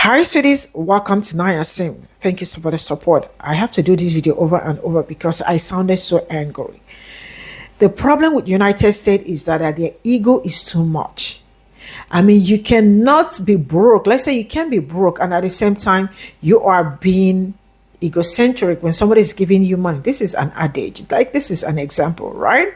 Hi, sweeties. Welcome to Naya Sim. Thank you so for the support. I have to do this video over and over because I sounded so angry. The problem with United States is that their ego is too much. I mean, you cannot be broke. Let's say you can be broke, and at the same time, you are being egocentric when somebody is giving you money. This is an adage. Like, this is an example, right?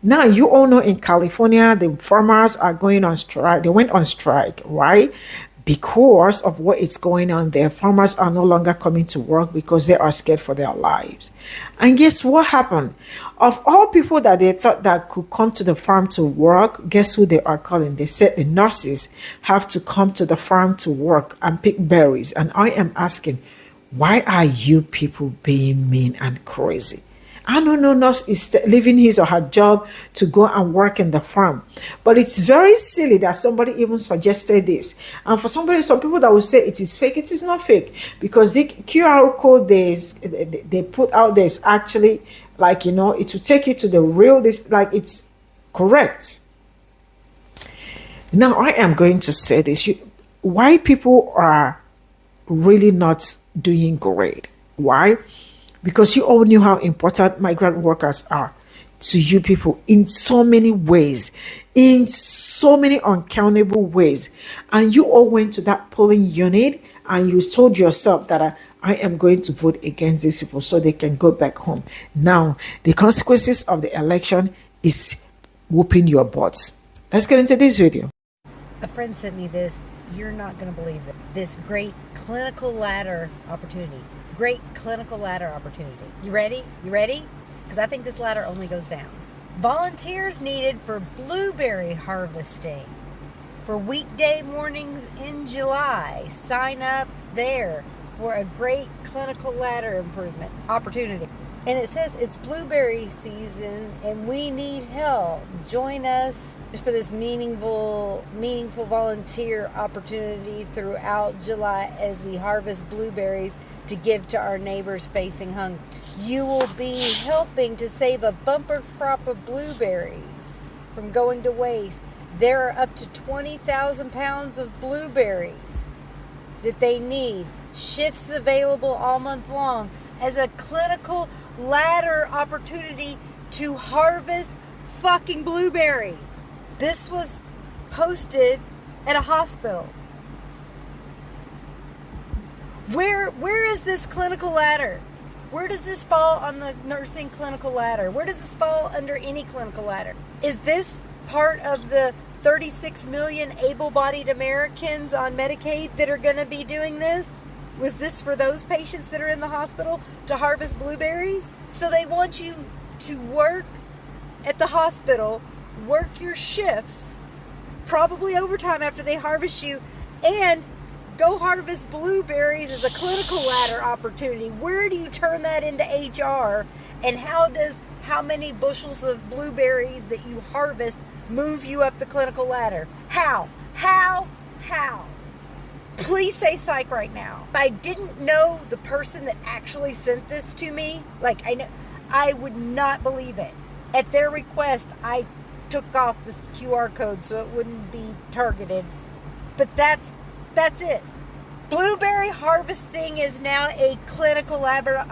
Now, you all know in California, the farmers are going on strike. They went on strike, right? Because of what is going on there. Farmers are no longer coming to work because they are scared for their lives. And guess what happened? Of all people that they thought that could come to the farm to work, guess who they are calling? They said the nurses have to come to the farm to work and pick berries. And I am asking, why are you people being mean and crazy? I don't know, nurse is leaving his or her job to go and work in the farm. But it's very silly that somebody even suggested this. And for some people that will say it is fake, it is not fake. Because the QR code they put out there is actually like, it will take you to the real, like it's correct. Now, I am going to say this. Why people are really not doing great. Why? Because you all knew how important migrant workers are to you people in so many ways, in so many uncountable ways. And you all went to that polling unit and you told yourself that I am going to vote against these people so they can go back home. Now, the consequences of the election is whooping your butts. Let's get into this video. A friend sent me this. You're not going to believe it. This great clinical ladder opportunity. Great clinical ladder opportunity. You ready? You ready? Because I think this ladder only goes down. Volunteers needed for blueberry harvesting. For weekday mornings in July. Sign up there for a great clinical ladder improvement opportunity. And it says it's blueberry season and we need help. Join us for this meaningful volunteer opportunity throughout July as we harvest blueberries to give to our neighbors facing hunger. You will be helping to save a bumper crop of blueberries from going to waste. There are up to 20,000 pounds of blueberries that they need. Shifts available all month long as a clinical ladder opportunity to harvest fucking blueberries. This was posted at a hospital. Where is this clinical ladder? Where does this fall on the nursing clinical ladder? Where does this fall under any clinical ladder? Is this part of the 36 million able-bodied Americans on Medicaid that are going to be doing this? Was this for those patients that are in the hospital to harvest blueberries? So they want you to work at the hospital, work your shifts, probably overtime after they harvest you, and go harvest blueberries as a clinical ladder opportunity. Where do you turn that into HR? And how many bushels of blueberries that you harvest move you up the clinical ladder? How? Please say psych right now. I didn't know the person that actually sent this to me. I would not believe it. At their request, I took off this QR code so it wouldn't be targeted. But that's it. Blueberry harvesting is now a clinical ladder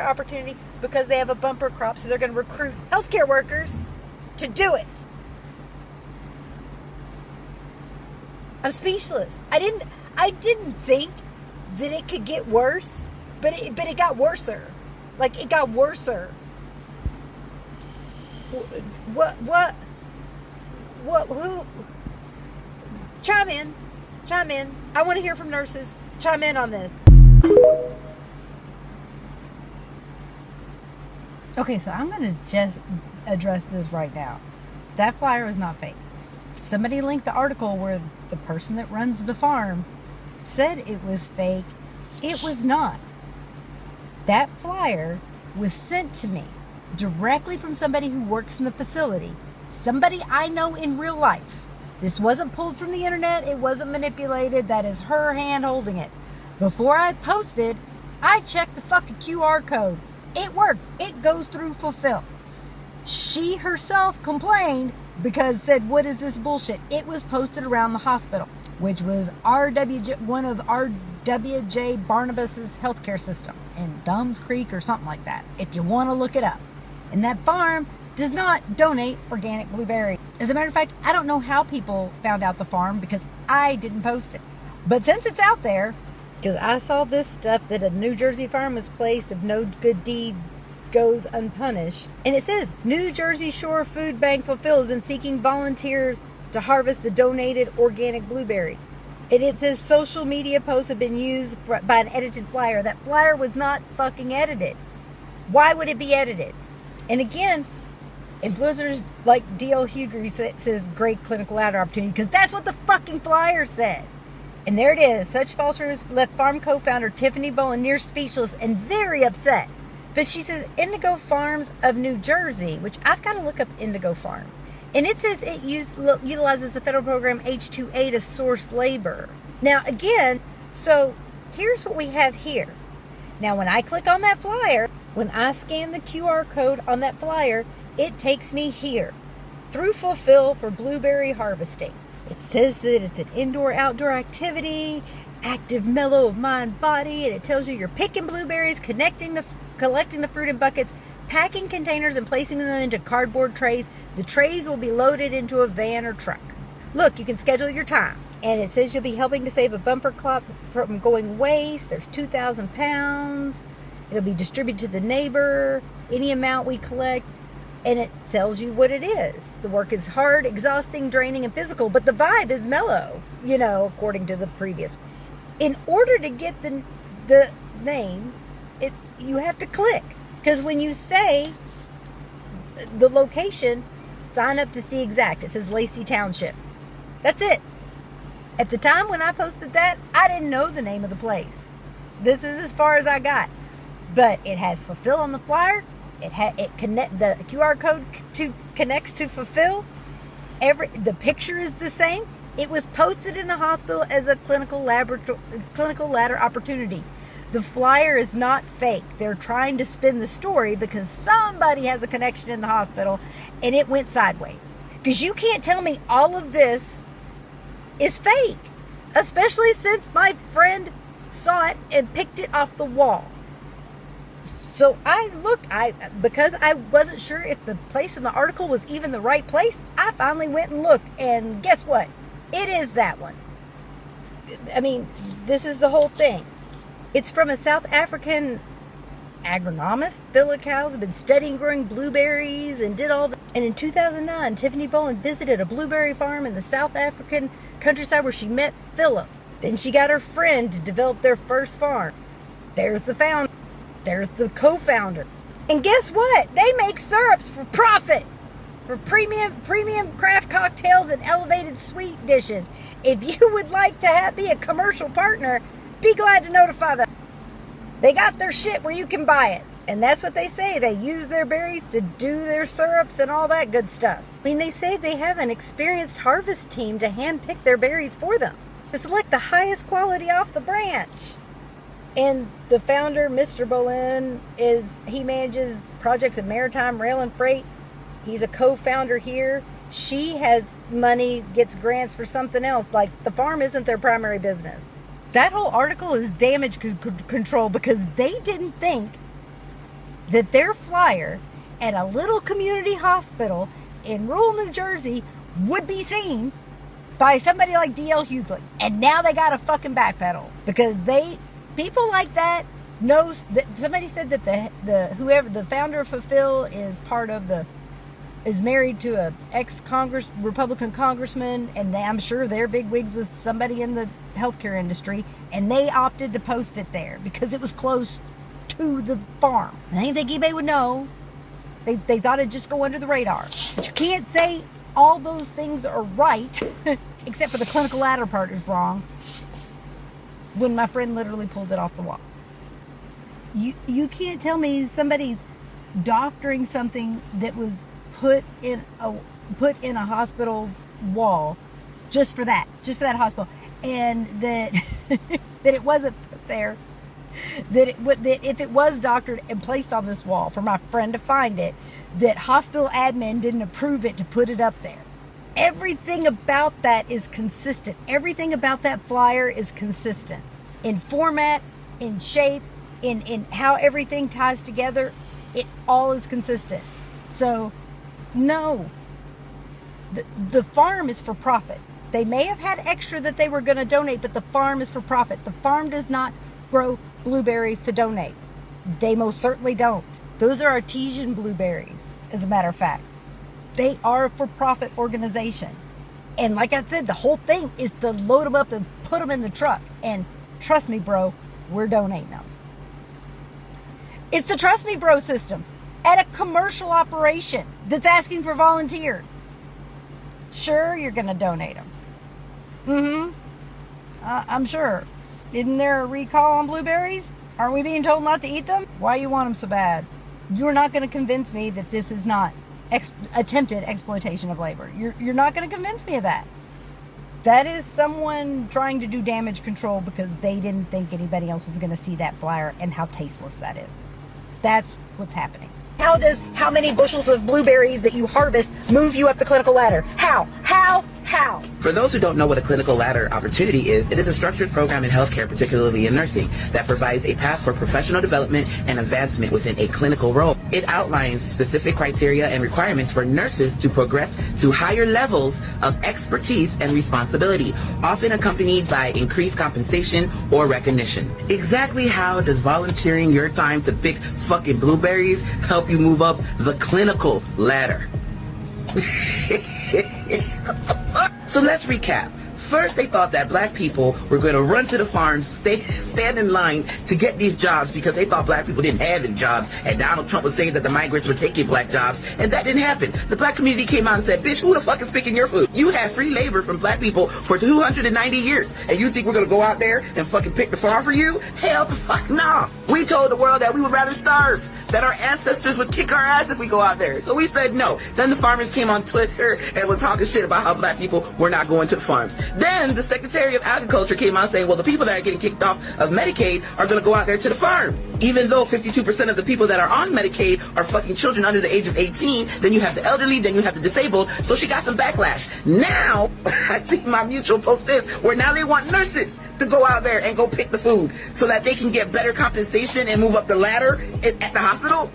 opportunity because they have a bumper crop, so they're going to recruit healthcare workers to do it. I'm speechless. I didn't think that it could get worse, but it got worser. Like, it got worser. What? Who? Chime in. I want to hear from nurses. Chime in on this. Okay, so I'm going to just address this right now. That flyer is not fake. Somebody linked the article where the person that runs the farm said it was fake. It was not. That flyer was sent to me directly from somebody who works in the facility. Somebody I know in real life. This wasn't pulled from the internet. It wasn't manipulated. That is her hand holding it. Before I posted, I checked the fucking QR code. It works. It goes through fulfill. She herself complained because said, what is this bullshit? It was posted around the hospital. which was one of R.W.J. Barnabas's healthcare system in Dumbs Creek or something like that, if you want to look it up. And that farm does not donate organic blueberry. As a matter of fact, I don't know how people found out the farm because I didn't post it. But since it's out there, because I saw this stuff that a New Jersey farm was placed if no good deed goes unpunished. And it says, New Jersey Shore Food Bank Fulfill has been seeking volunteers to harvest the donated organic blueberry. And it says social media posts have been used by an edited flyer. That flyer was not fucking edited. Why would it be edited? And again, influencers like D.L. Hughley says great clinical ladder opportunity because that's what the fucking flyer said. And there it is. Such falsehoods left farm co-founder Tiffany Boland near speechless and very upset. But she says Indigo Farms of New Jersey, which I've got to look up Indigo Farm. And it says it utilizes the federal program H-2A to source labor. Now, again, so here's what we have here. Now, when I click on that flyer, when I scan the QR code on that flyer, it takes me here through Fulfill for blueberry harvesting. It says that it's an indoor-outdoor activity, active mellow of mind, body, and it tells you you're picking blueberries, collecting the fruit in buckets, packing containers and placing them into cardboard trays. The trays will be loaded into a van or truck. Look, you can schedule your time. And it says you'll be helping to save a bumper crop from going waste. There's 2,000 pounds. It'll be distributed to the neighbor, any amount we collect. And it tells you what it is. The work is hard, exhausting, draining, and physical, but the vibe is mellow, according to the previous. In order to get the name, you have to click. Because when you say the location, sign up to see exact. It says Lacey Township. That's it. At the time when I posted that, I didn't know the name of the place. This is as far as I got. But it has Fulfill on the flyer. The QR code connects to Fulfill. The picture is the same. It was posted in the hospital as a clinical ladder opportunity. The flyer is not fake. They're trying to spin the story because somebody has a connection in the hospital and it went sideways. Because you can't tell me all of this is fake, especially since my friend saw it and picked it off the wall. So because I wasn't sure if the place in the article was even the right place, I finally went and looked, and guess what? It is that one. I mean, this is the whole thing. It's from a South African agronomist. Phil Cows have been studying growing blueberries and did all that. And in 2009, Tiffany Boland visited a blueberry farm in the South African countryside where she met Philip. Then she got her friend to develop their first farm. There's the founder. There's the co-founder. And guess what? They make syrups for profit. For premium craft cocktails and elevated sweet dishes. If you would like to be a commercial partner, be glad to notify them. They got their shit where you can buy it. And that's what they say. They use their berries to do their syrups and all that good stuff. I mean, they say they have an experienced harvest team to handpick their berries for them, to select the highest quality off the branch. And the founder, Mr. Boland, he manages projects in maritime, rail, and freight. He's a co-founder here. She has money, gets grants for something else. Like, the farm isn't their primary business. That whole article is damage control because they didn't think that their flyer at a little community hospital in rural New Jersey would be seen by somebody like D.L. Hughley. And now they got to fucking backpedal because people like that knows that somebody said that the founder of Fulfill is married to a Republican congressman, and I'm sure their bigwigs was somebody in the healthcare industry, and they opted to post it there because it was close to the farm. I didn't think eBay would know. They thought it'd just go under the radar. But you can't say all those things are right, except for the clinical ladder part is wrong, when my friend literally pulled it off the wall. You can't tell me somebody's doctoring something that was put in a hospital wall just for that hospital, and that that it wasn't put there, that if it was doctored and placed on this wall for my friend to find it, that hospital admin didn't approve it to put it up there. Everything about that is consistent. Everything about that flyer is consistent in format, in shape, in how everything ties together. It all is consistent. So, no, the farm is for profit. They may have had extra that they were going to donate, but the farm is for profit. The farm does not grow blueberries to donate. They most certainly don't. Those are artesian blueberries, as a matter of fact. They are a for-profit organization. And like I said, the whole thing is to load them up and put them in the truck. And trust me, bro, we're donating them. It's the Trust Me Bro system at a commercial operation that's asking for volunteers. Sure, you're going to donate them. I'm sure. Isn't there a recall on blueberries? Aren't we being told not to eat them? Why you want them so bad? You're not going to convince me that this is not attempted exploitation of labor. You're not going to convince me of that. That is someone trying to do damage control because they didn't think anybody else was going to see that flyer and how tasteless that is. That's what's happening. How does how many bushels of blueberries that you harvest move you up the clinical ladder? How? For those who don't know what a clinical ladder opportunity is, it is a structured program in healthcare, particularly in nursing, that provides a path for professional development and advancement within a clinical role. It outlines specific criteria and requirements for nurses to progress to higher levels of expertise and responsibility, often accompanied by increased compensation or recognition. Exactly how does volunteering your time to pick fucking blueberries help you move up the clinical ladder? So let's recap. First, they thought that black people were going to run to the farms, stand in line to get these jobs because they thought black people didn't have any jobs, and Donald Trump was saying that the migrants were taking black jobs, and that didn't happen. The black community came out and said, bitch, who the fuck is picking your food? You have free labor from black people for 290 years, and you think we're going to go out there and fucking pick the farm for you? Hell the fuck no. We told the world that we would rather starve, that our ancestors would kick our ass if we go out there. So we said no. Then the farmers came on Twitter and were talking shit about how black people were not going to the farms. Then the Secretary of Agriculture came out saying, well, the people that are getting kicked off of Medicaid are going to go out there to the farm. Even though 52% of the people that are on Medicaid are fucking children under the age of 18, then you have the elderly, then you have the disabled. So she got some backlash. Now, I see my mutual post this, where now they want nurses to go out there and go pick the food so that they can get better compensation and move up the ladder at the hospital.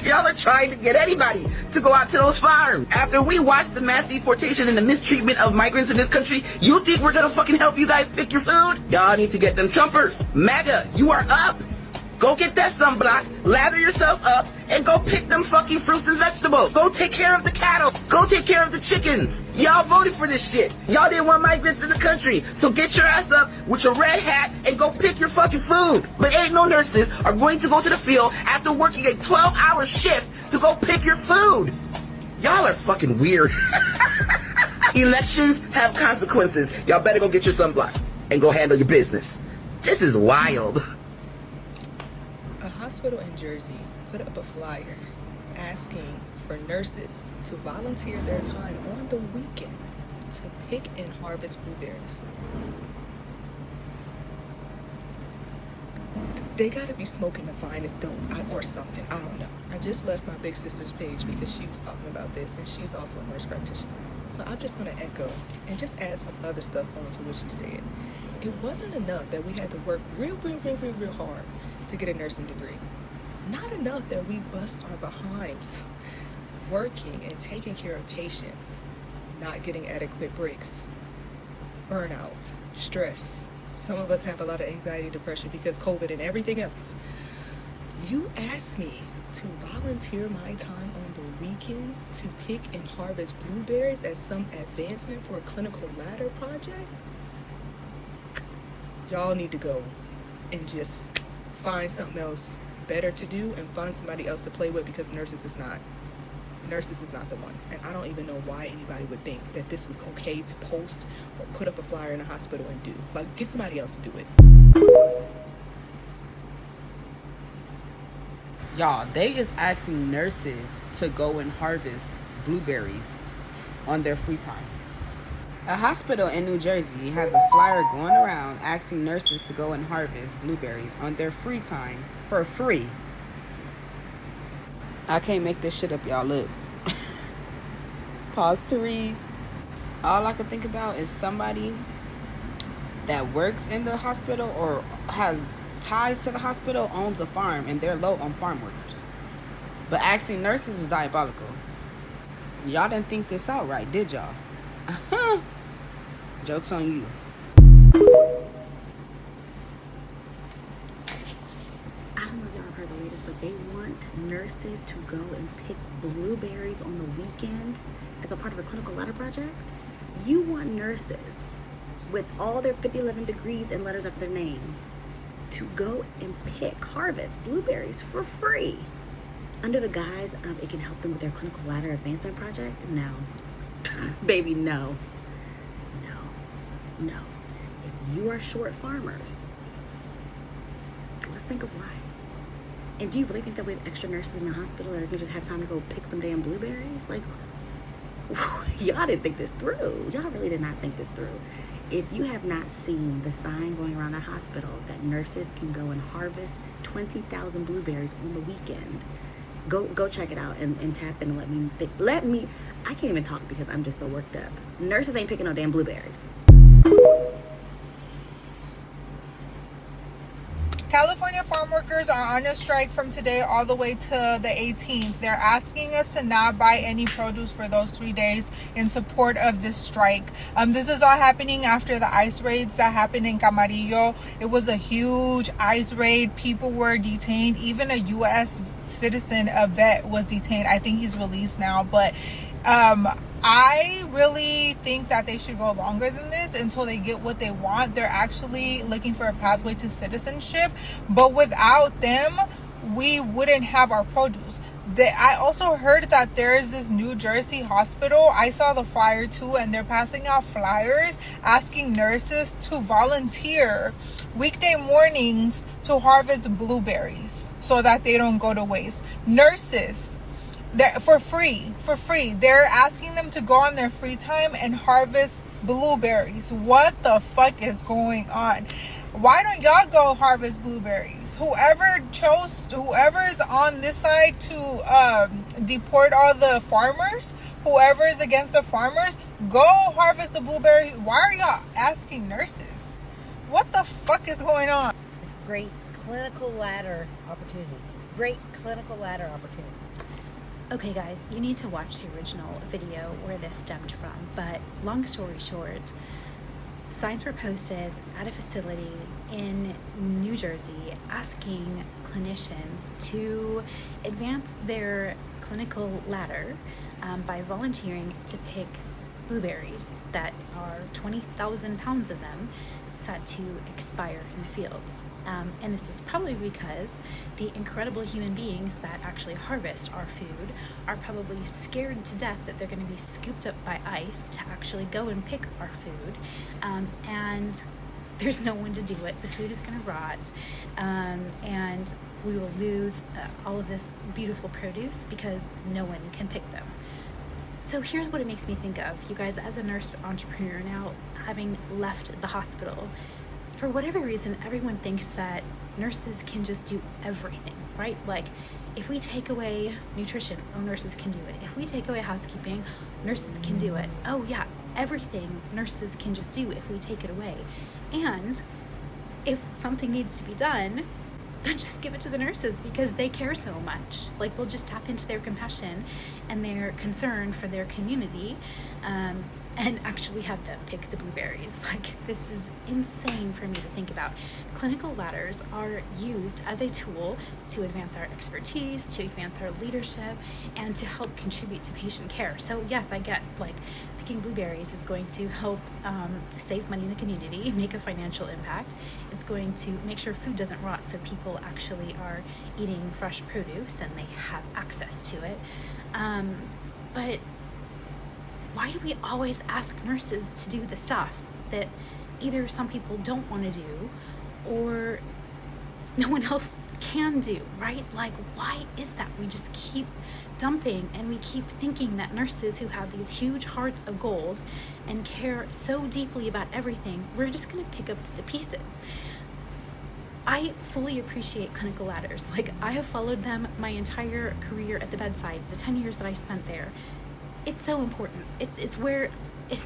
Y'all are trying to get anybody to go out to those farms. After we watched the mass deportation and the mistreatment of migrants in this country, you think we're gonna fucking help you guys pick your food? Y'all need to get them Trumpers. MAGA, you are up. Go get that sunblock, lather yourself up, and go pick them fucking fruits and vegetables. Go take care of the cattle. Go take care of the chickens. Y'all voted for this shit. Y'all didn't want migrants in the country. So get your ass up with your red hat and go pick your fucking food. But ain't no nurses are going to go to the field after working a 12-hour shift to go pick your food. Y'all are fucking weird. Elections have consequences. Y'all better go get your sunblock and go handle your business. This is wild. A hospital in Jersey put up a flyer asking for nurses to volunteer their time on the weekend to pick and harvest blueberries. They gotta be smoking the finest dope or something. I don't know. I just left my big sister's page because she was talking about this, and she's also a nurse practitioner. So I'm just gonna echo and just add some other stuff onto what she said. It wasn't enough that we had to work real hard to get a nursing degree. It's not enough that we bust our behinds working and taking care of patients, not getting adequate breaks, burnout, stress. Some of us have a lot of anxiety, depression because COVID and everything else. You asked me to volunteer my time on the weekend to pick and harvest blueberries as some advancement for a clinical ladder project? Y'all need to go and just find something else better to do and find somebody else to play with, because nurses is not the ones. And I don't even know why anybody would think that this was okay to post or put up a flyer in a hospital and do. Like, get somebody else to do it. Y'all, they is asking nurses to go and harvest blueberries on their free time. A hospital in New Jersey has a flyer going around asking nurses to go and harvest blueberries on their free time for free. I can't make this shit up, y'all. Look. Pause to read. All I can think about is somebody that works in the hospital or has ties to the hospital, owns a farm, and they're low on farm workers. But asking nurses is diabolical. Y'all didn't think this out right, did y'all? Joke's on you. I don't know if y'all have heard the latest, but they want nurses to go and pick blueberries on the weekend as a part of a clinical ladder project. You want nurses with all their 5011 degrees and letters after their name to go and harvest blueberries for free under the guise of it can help them with their clinical ladder advancement project? No. Baby, no. No. If you are short farmers, let's think of why. And do you really think that we have extra nurses in the hospital that are going to just have time to go pick some damn blueberries? Like, y'all didn't think this through. Y'all really did not think this through. If you have not seen the sign going around the hospital that nurses can go and harvest 20,000 blueberries on the weekend, go check it out and tap in and let me. I can't even talk because I'm just so worked up. Nurses ain't picking no damn blueberries. California farm workers are on a strike from today all the way to the 18th. They're asking us to not buy any produce for those 3 days in support of this strike. This is all happening after the ICE raids that happened in Camarillo. It was a huge ICE raid. People were detained. Even a U.S. citizen, a vet, was detained. I think he's released now, but I really think that they should go longer than this until they get what they want. They're actually looking for a pathway to citizenship, but without them, we wouldn't have our produce. I also heard that there is this New Jersey hospital. I saw the flyer too, and they're passing out flyers asking nurses to volunteer weekday mornings to harvest blueberries so that they don't go to waste. Nurses, for free. They're asking them to go on their free time and harvest blueberries. What the fuck is going on? Why don't y'all go harvest blueberries? Whoever is on this side to deport all the farmers, whoever is against the farmers, go harvest the blueberries. Why are y'all asking nurses? What the fuck is going on? This great clinical ladder opportunity. Okay guys, you need to watch the original video where this stemmed from, but long story short, signs were posted at a facility in New Jersey asking clinicians to advance their clinical ladder by volunteering to pick blueberries that are 20,000 pounds of them set to expire in the fields. And this is probably because the incredible human beings that actually harvest our food are probably scared to death that they're going to be scooped up by ICE to actually go and pick our food. And there's no one to do it. The food is going to rot. And we will lose all of this beautiful produce because no one can pick them. So here's what it makes me think of. You guys, as a nurse entrepreneur now, having left the hospital, for whatever reason, everyone thinks that nurses can just do everything, right? Like, if we take away nutrition, oh, nurses can do it. If we take away housekeeping, nurses can do it. Oh yeah, everything nurses can just do if we take it away. And if something needs to be done, then just give it to the nurses because they care so much. Like, we'll just tap into their compassion and their concern for their community, and actually have them pick the blueberries. Like, this is insane for me to think about. Clinical ladders are used as a tool to advance our expertise, to advance our leadership, and to help contribute to patient care. So yes, I get, like, picking blueberries is going to help save money in the community, make a financial impact. It's going to make sure food doesn't rot so people actually are eating fresh produce and they have access to it. But why do we always ask nurses to do the stuff that either some people don't want to do or no one else can do, right? Like, why is that? We just keep dumping and we keep thinking that nurses who have these huge hearts of gold and care so deeply about everything, we're just going to pick up the pieces. I fully appreciate clinical ladders. Like, I have followed them my entire career at the bedside, the 10 years that I spent there. It's so important. It's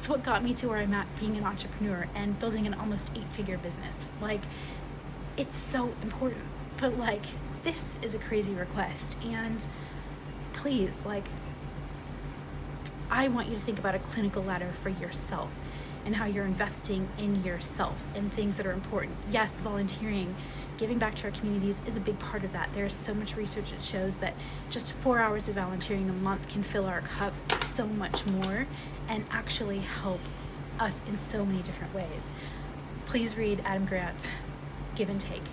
what got me to where I'm at, being an entrepreneur and building an almost 8-figure business. Like, it's so important. But like, this is a crazy request, and please, like, I want you to think about a clinical ladder for yourself and how you're investing in yourself and things that are important. Yes, volunteering, giving back to our communities is a big part of that. There's so much research that shows that just 4 hours of volunteering a month can fill our cup so much more and actually help us in so many different ways. Please read Adam Grant's Give and Take.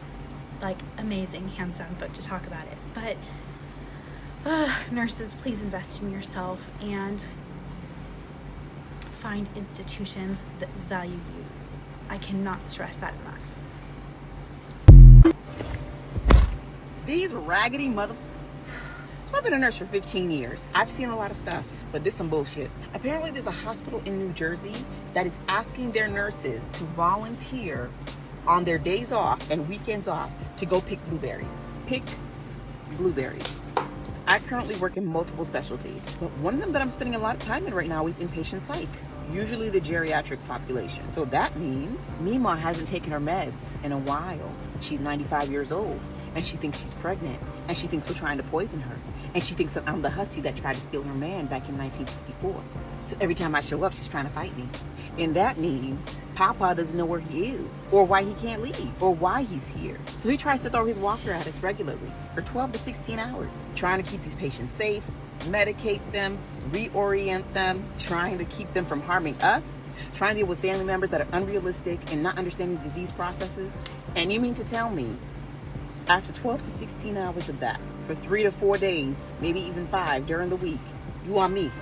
Like, amazing, hands down book to talk about it. But nurses, please invest in yourself and find institutions that value you. I cannot stress that enough. These raggedy mother... So I've been a nurse for 15 years. I've seen a lot of stuff, but this is some bullshit. Apparently there's a hospital in New Jersey that is asking their nurses to volunteer on their days off and weekends off to go pick blueberries. Pick blueberries. I currently work in multiple specialties, but one of them that I'm spending a lot of time in right now is inpatient psych, usually the geriatric population. So that means Mima hasn't taken her meds in a while. She's 95 years old, and she thinks she's pregnant, and she thinks we're trying to poison her, and she thinks that I'm the hussy that tried to steal her man back in 1954. So every time I show up, she's trying to fight me. And that means Papa doesn't know where he is, or why he can't leave, or why he's here. So he tries to throw his walker at us regularly for 12 to 16 hours, trying to keep these patients safe, medicate them, reorient them, trying to keep them from harming us, trying to deal with family members that are unrealistic and not understanding disease processes. And you mean to tell me, after 12 to 16 hours of that, for 3 to 4 days, maybe even 5 during the week, you want me,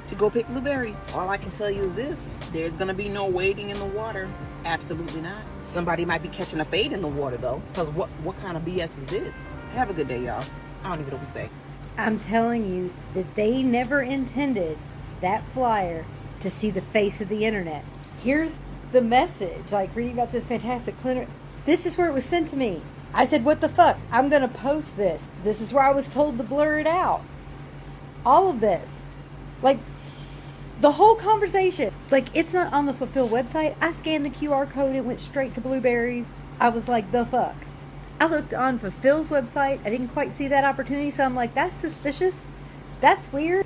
to go pick blueberries? All I can tell you is this: there's gonna be no wading in the water. Absolutely not. Somebody might be catching a fade in the water though, because what kind of BS is this? Have a good day, y'all. I don't even know what to say. I'm telling you that they never intended that flyer to see the face of the internet. Here's the message, like reading about this fantastic clinic. This is where it was sent to me. I said, what the fuck? I'm gonna post this. This is where I was told to blur it out. All of this. Like, the whole conversation. Like, it's not on the Fulfill website. I scanned the QR code. It went straight to blueberries. I was like, the fuck? I looked on Fulfill's website. I didn't quite see that opportunity. So I'm like, that's suspicious. That's weird.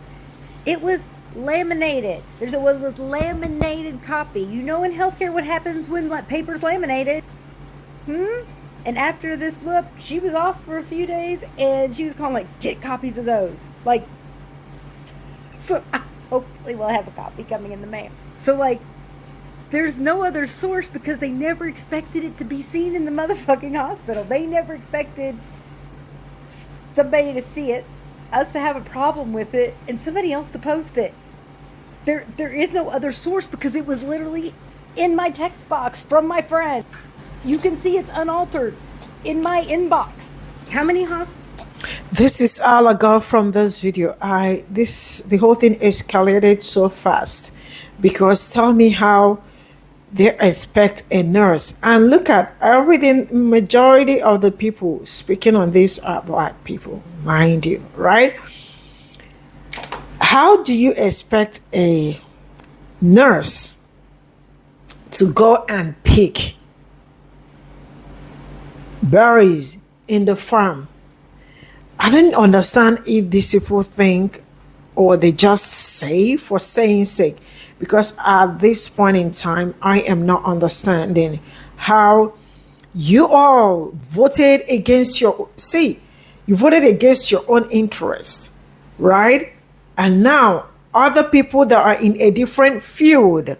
It was laminated. It was laminated copy. You know in healthcare what happens when like paper's laminated. And after this blew up, she was off for a few days. And she was calling like, get copies of those. Like, so hopefully we'll have a copy coming in the mail. So, like, there's no other source because they never expected it to be seen in the motherfucking hospital. They never expected somebody to see it, us to have a problem with it, and somebody else to post it. There is no other source because it was literally in my text box from my friend. You can see it's unaltered in my inbox. How many hospitals? This is all I got from this video. The whole thing escalated so fast because tell me how they expect a nurse, and look at everything. Majority of the people speaking on this are black people, mind you, right? How do you expect a nurse to go and pick berries in the farm? I didn't understand if these people think or they just say for saying sake, because at this point in time, I am not understanding how you all voted against you voted against your own interest, right? And now other people that are in a different field,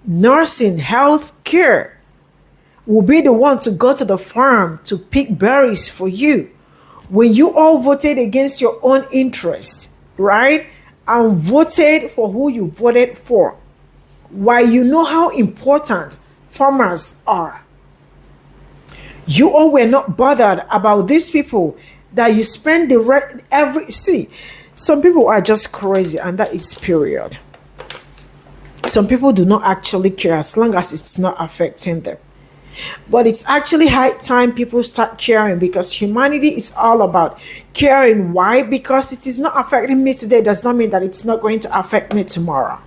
nursing, health care, will be the one to go to the farm to pick berries for you. When you all voted against your own interest, right, and voted for who you voted for, while you know how important farmers are, you all were not bothered about these people that you spend the rest some people are just crazy, and that is period. Some people do not actually care as long as it's not affecting them. But it's actually high time people start caring, because humanity is all about caring. Why? Because it is not affecting me today does not mean that it's not going to affect me tomorrow.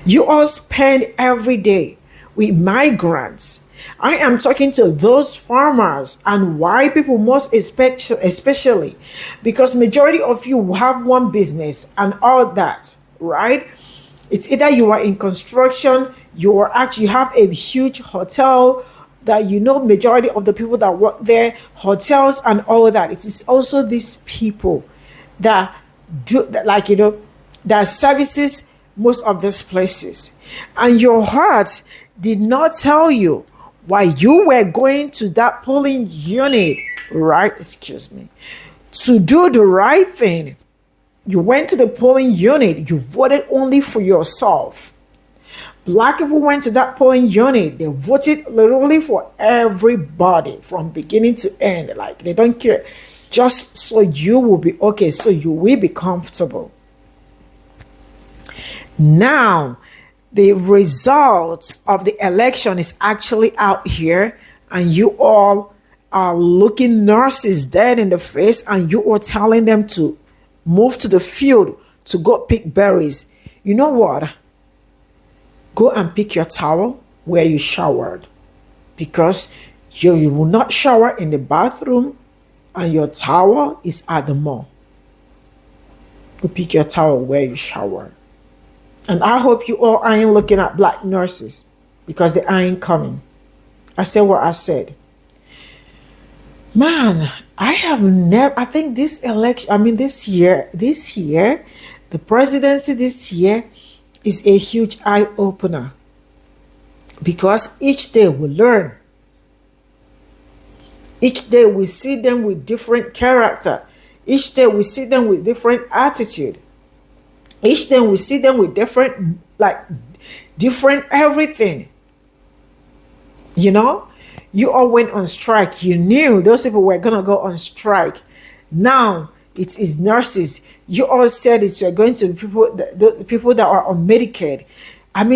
You all spend every day with migrants. I am talking to those farmers and white people most especially, because majority of you have one business and all that, right? It's either you are in construction, you have a huge hotel that majority of the people that work there, hotels and all of that. It is also these people that do that, that services most of these places. And your heart did not tell you why you were going to that polling unit, right? Excuse me. To do the right thing. You went to the polling unit. You voted only for yourself. Black people went to that polling unit. They voted literally for everybody from beginning to end. Like, they don't care. Just so you will be okay. So you will be comfortable. Now, the results of the election is actually out here, and you all are looking nurses dead in the face, and you are telling them to move to the field to go pick berries. You know what? Go and pick your towel where you showered, because you will not shower in the bathroom and your towel is at the mall. Go pick your towel where you showered. And I hope you all ain't looking at black nurses, because they ain't coming. I said what I said. Man, I think this election, this year, the presidency this year is a huge eye-opener, because each day we learn. Each day we see them with different character. Each day we see them with different attitude. Each day we see them with different everything. You all went on strike. You knew those people were going to go on strike. Now it is nurses. You all said it. You're going to the people that are on Medicaid.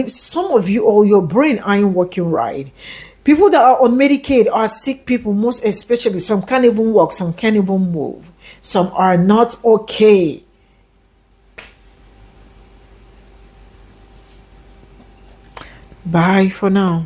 Some of you, all your brain ain't working right. People that are on Medicaid are sick people, most especially. Some can't even walk. Some can't even move. Some are not okay. Bye for now.